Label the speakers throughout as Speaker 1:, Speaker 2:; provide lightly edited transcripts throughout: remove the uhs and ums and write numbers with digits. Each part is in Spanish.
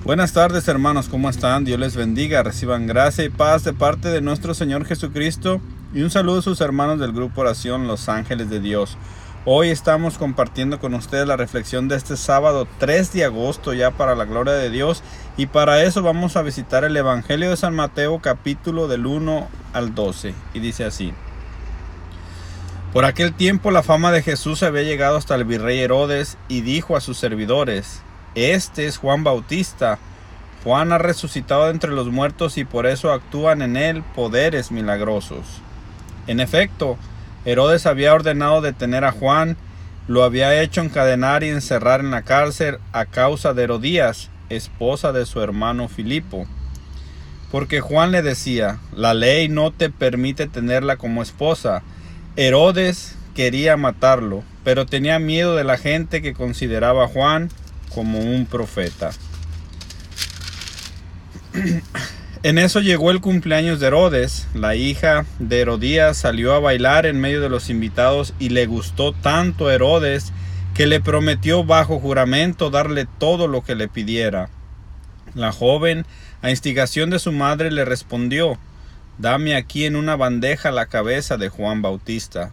Speaker 1: Buenas tardes, hermanos, ¿cómo están? Dios les bendiga, reciban gracia y paz de parte de nuestro Señor Jesucristo y un saludo a sus hermanos del grupo Oración Los Ángeles de Dios. Hoy estamos compartiendo con ustedes la reflexión de este sábado 3 de agosto ya para la gloria de Dios, y para eso vamos a visitar el Evangelio de San Mateo capítulo del 1 al 12 y dice así: Por aquel tiempo la fama de Jesús había llegado hasta el virrey Herodes y dijo a sus servidores: Este es Juan Bautista. Juan ha resucitado de entre los muertos y por eso actúan en él poderes milagrosos. En efecto, Herodes había ordenado detener a Juan, lo había hecho encadenar y encerrar en la cárcel a causa de Herodías, esposa de su hermano Filipo. Porque Juan le decía: La ley no te permite tenerla como esposa. Herodes quería matarlo, pero tenía miedo de la gente que consideraba a Juan como un profeta. En eso llegó el cumpleaños de Herodes. La hija de Herodías salió a bailar en medio de los invitados y le gustó tanto a Herodes que le prometió bajo juramento darle todo lo que le pidiera. La joven, a instigación de su madre, le respondió: Dame aquí en una bandeja la cabeza de Juan Bautista.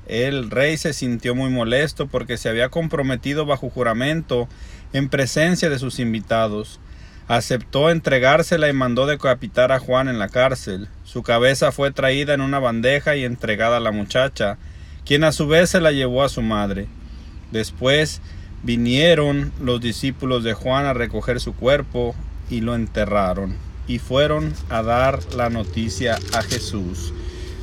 Speaker 1: El rey se sintió muy molesto porque se había comprometido bajo juramento en presencia de sus invitados. Aceptó entregársela y mandó decapitar a Juan en la cárcel. Su cabeza fue traída en una bandeja y entregada a la muchacha, quien a su vez se la llevó a su madre. Después vinieron los discípulos de Juan a recoger su cuerpo y lo enterraron, y fueron a dar la noticia a Jesús.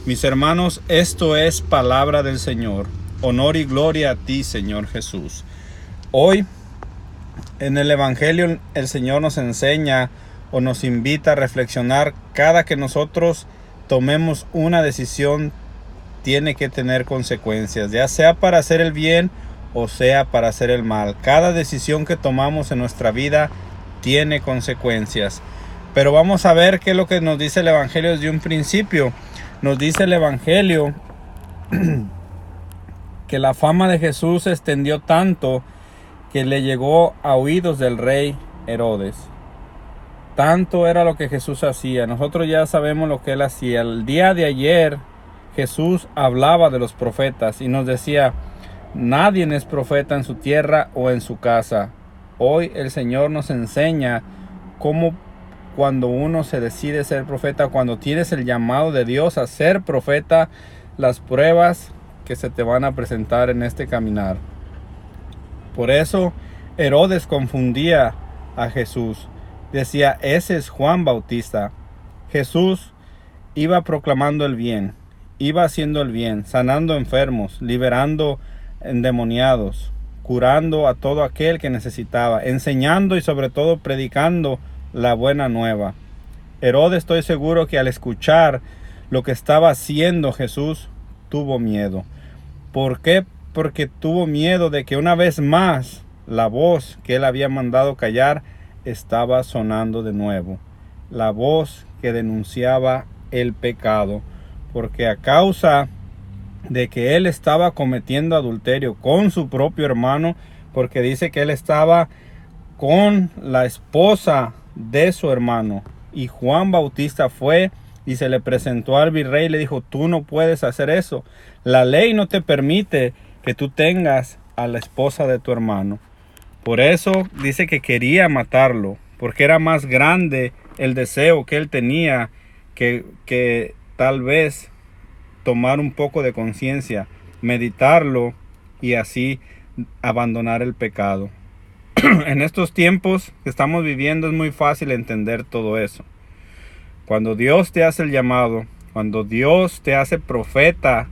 Speaker 1: Mis hermanos, esto es palabra del Señor. Honor y gloria a ti, Señor Jesús. Hoy, en el Evangelio, el Señor nos enseña o nos invita a reflexionar. Cada que nosotros tomemos una decisión, tiene que tener consecuencias, ya sea para hacer el bien o sea para hacer el mal. Cada decisión que tomamos en nuestra vida tiene consecuencias. Pero vamos a ver qué es lo que nos dice el Evangelio desde un principio. Nos dice el Evangelio que la fama de Jesús se extendió tanto que le llegó a oídos del rey Herodes. Tanto era lo que Jesús hacía. Nosotros ya sabemos lo que él hacía. El día de ayer Jesús hablaba de los profetas y nos decía: nadie es profeta en su tierra o en su casa. Hoy el Señor nos enseña cómo, cuando uno se decide ser profeta, cuando tienes el llamado de Dios a ser profeta, las pruebas que se te van a presentar en este caminar. Por eso Herodes confundía a Jesús. Decía: ese es Juan Bautista. Jesús iba proclamando el bien, iba haciendo el bien, sanando enfermos, liberando endemoniados, curando a todo aquel que necesitaba, enseñando y sobre todo predicando la buena nueva. Herodes, estoy seguro que al escuchar lo que estaba haciendo Jesús, tuvo miedo. ¿Por qué? Porque tuvo miedo de que una vez más la voz que él había mandado callar estaba sonando de nuevo. La voz que denunciaba el pecado. Porque a causa de que él estaba cometiendo adulterio con su propio hermano, porque dice que él estaba con la esposa de su hermano, y Juan Bautista fue y se le presentó al virrey y le dijo: tú no puedes hacer eso, la ley no te permite que tú tengas a la esposa de tu hermano. Por eso dice que quería matarlo, porque era más grande el deseo que él tenía que tal vez tomar un poco de conciencia, meditarlo y así abandonar el pecado. En estos tiempos que estamos viviendo es muy fácil entender todo eso. Cuando Dios te hace el llamado, cuando Dios te hace profeta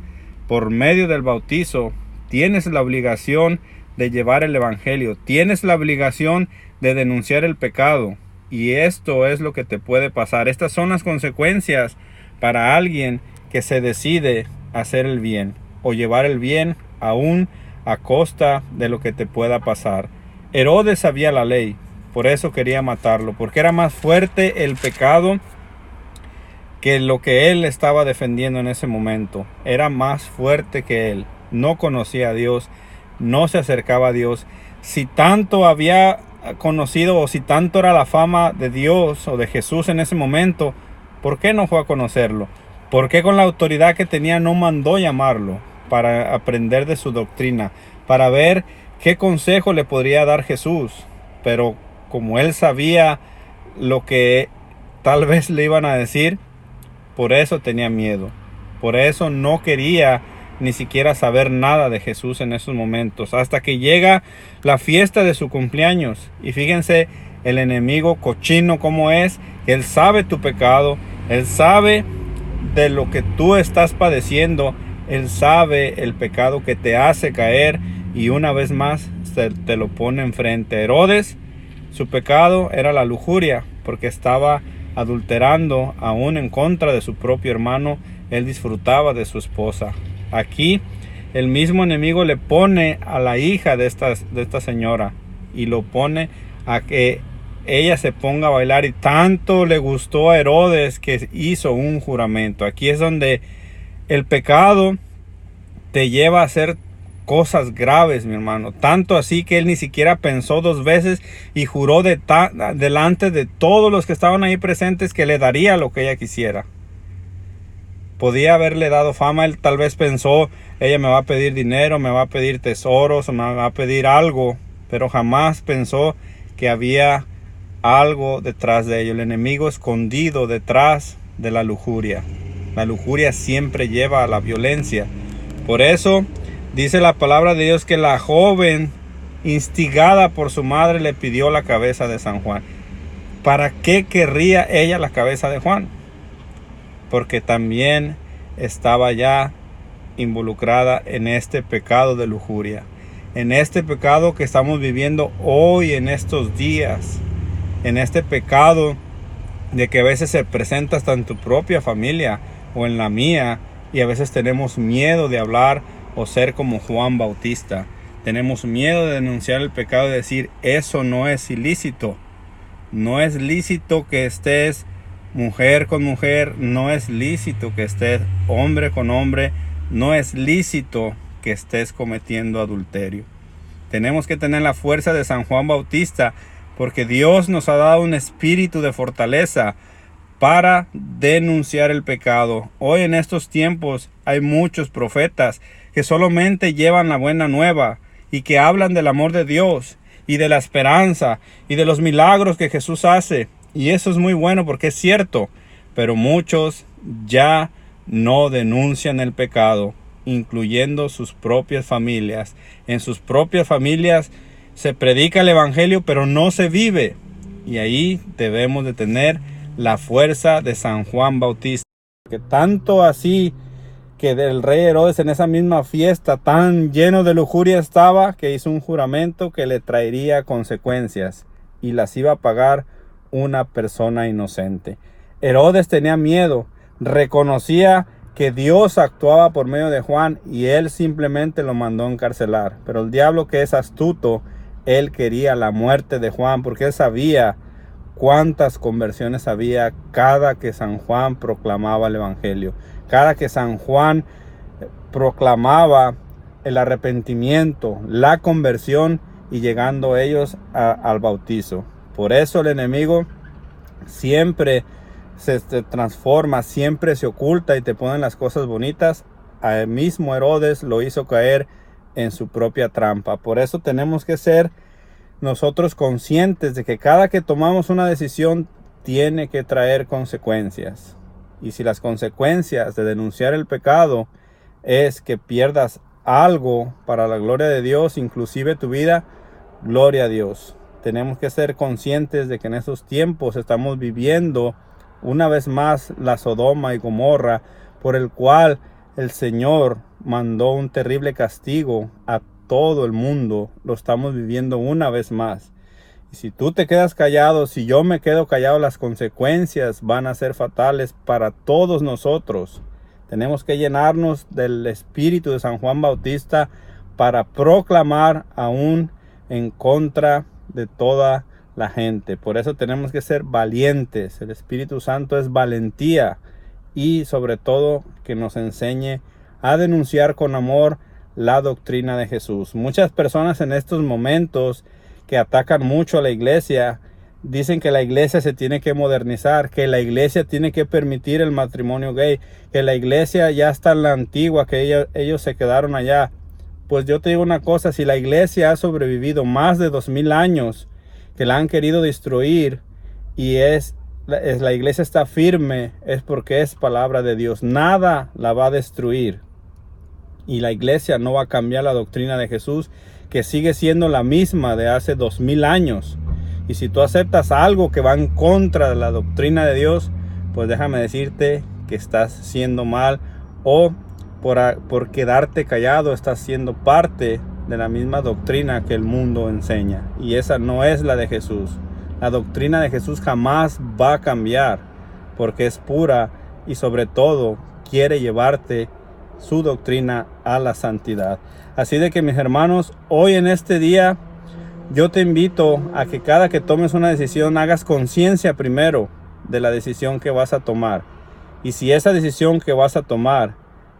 Speaker 1: por medio del bautizo, tienes la obligación de llevar el Evangelio, tienes la obligación de denunciar el pecado, y esto es lo que te puede pasar. Estas son las consecuencias para alguien que se decide hacer el bien o llevar el bien aún a costa de lo que te pueda pasar. Herodes sabía la ley, por eso quería matarlo, porque era más fuerte el pecado que lo que él estaba defendiendo en ese momento. Era más fuerte que él. No conocía a Dios, no se acercaba a Dios. Si tanto había conocido, o si tanto era la fama de Dios o de Jesús en ese momento, ¿por qué no fue a conocerlo? ¿Por qué con la autoridad que tenía no mandó llamarlo para aprender de su doctrina, para ver qué consejo le podría dar Jesús? Pero como él sabía lo que tal vez le iban a decir, por eso tenía miedo. Por eso no quería ni siquiera saber nada de Jesús en esos momentos, hasta que llega la fiesta de su cumpleaños. Y fíjense el enemigo cochino como es. Él sabe tu pecado, él sabe de lo que tú estás padeciendo, él sabe el pecado que te hace caer, y una vez más te lo pone enfrente. Herodes, su pecado era la lujuria, porque estaba adulterando aún en contra de su propio hermano. Él disfrutaba de su esposa. Aquí el mismo enemigo le pone a la hija de esta señora, y lo pone a que ella se ponga a bailar, y tanto le gustó a Herodes que hizo un juramento. Aquí es donde el pecado te lleva a hacer cosas graves, mi hermano. Tanto así que él ni siquiera pensó dos veces y juró delante de todos los que estaban ahí presentes que le daría lo que ella quisiera. Podía haberle dado fama. Él tal vez pensó, ella me va a pedir dinero, me va a pedir tesoros, me va a pedir algo, pero jamás pensó que había algo detrás de ello. El enemigo escondido detrás de la lujuria. La lujuria siempre lleva a la violencia. Por eso dice la palabra de Dios que la joven, instigada por su madre, le pidió la cabeza de San Juan. ¿Para qué querría ella la cabeza de Juan? Porque también estaba ya involucrada en este pecado de lujuria, en este pecado que estamos viviendo hoy en estos días, en este pecado de que a veces se presenta hasta en tu propia familia o en la mía, y a veces tenemos miedo de hablar o ser como Juan Bautista. Tenemos miedo de denunciar el pecado y decir, eso no es ilícito. No es lícito que estés mujer con mujer, no es lícito que estés hombre con hombre, no es lícito que estés cometiendo adulterio. Tenemos que tener la fuerza de San Juan Bautista, porque Dios nos ha dado un espíritu de fortaleza para denunciar el pecado. Hoy en estos tiempos hay muchos profetas que solamente llevan la buena nueva y que hablan del amor de Dios y de la esperanza y de los milagros que Jesús hace. Y eso es muy bueno porque es cierto, pero muchos ya no denuncian el pecado, incluyendo sus propias familias. En sus propias familias se predica el evangelio, pero no se vive. Y ahí debemos de tener la fuerza de San Juan Bautista. Que tanto así que del rey Herodes en esa misma fiesta tan lleno de lujuria estaba, que hizo un juramento que le traería consecuencias y las iba a pagar una persona inocente. Herodes tenía miedo, reconocía que Dios actuaba por medio de Juan y él simplemente lo mandó a encarcelar. Pero el diablo, que es astuto, él quería la muerte de Juan, porque él sabía cuántas conversiones había cada que San Juan proclamaba el evangelio, cada que San Juan proclamaba el arrepentimiento, la conversión, y llegando ellos al bautizo. Por eso el enemigo siempre se transforma, siempre se oculta y te ponen las cosas bonitas. Al mismo Herodes lo hizo caer en su propia trampa. Por eso tenemos que ser nosotros conscientes de que cada que tomamos una decisión tiene que traer consecuencias. Y si las consecuencias de denunciar el pecado es que pierdas algo para la gloria de Dios, inclusive tu vida, gloria a Dios. Tenemos que ser conscientes de que en esos tiempos estamos viviendo una vez más la Sodoma y Gomorra, por el cual el Señor mandó un terrible castigo a todo el mundo. Lo estamos viviendo una vez más. Y si tú te quedas callado, si yo me quedo callado, las consecuencias van a ser fatales para todos nosotros. Tenemos que llenarnos del espíritu de San Juan Bautista para proclamar aún en contra de toda la gente. Por eso tenemos que ser valientes. El Espíritu Santo es valentía, y sobre todo que nos enseñe a denunciar con amor la doctrina de Jesús. Muchas personas en estos momentos que atacan mucho a la iglesia. Dicen que la iglesia se tiene que modernizar, que la iglesia tiene que permitir el matrimonio gay, que la iglesia ya está en la antigua, que ellos se quedaron allá. Pues yo te digo una cosa, si la iglesia ha sobrevivido más de 2000 años, que la han querido destruir, y la iglesia está firme, es porque es palabra de Dios. Nada la va a destruir. Y la iglesia no va a cambiar la doctrina de Jesús, que sigue siendo la misma de hace 2000 años. Y si tú aceptas algo que va en contra de la doctrina de Dios, pues déjame decirte que estás siendo mal, o por quedarte callado estás siendo parte de la misma doctrina que el mundo enseña. Y esa no es la de Jesús. La doctrina de Jesús jamás va a cambiar, porque es pura y sobre todo quiere llevarte su doctrina a la santidad. Así de que, mis hermanos, hoy en este día yo te invito a que cada que tomes una decisión hagas conciencia primero de la decisión que vas a tomar. Y si esa decisión que vas a tomar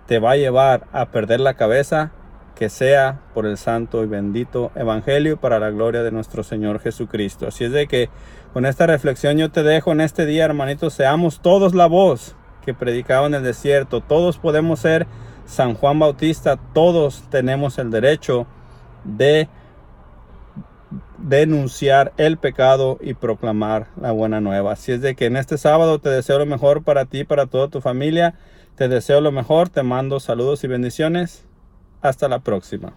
Speaker 1: te va a llevar a perder la cabeza, que sea por el santo y bendito evangelio, para la gloria de nuestro Señor Jesucristo. Así es de que con esta reflexión yo te dejo en este día, hermanitos. Seamos todos la voz que predicaba en el desierto. Todos podemos ser San Juan Bautista. Todos tenemos el derecho de denunciar el pecado y proclamar la buena nueva. Así es de que en este sábado te deseo lo mejor para ti y para toda tu familia. Te deseo lo mejor, te mando saludos y bendiciones. Hasta la próxima.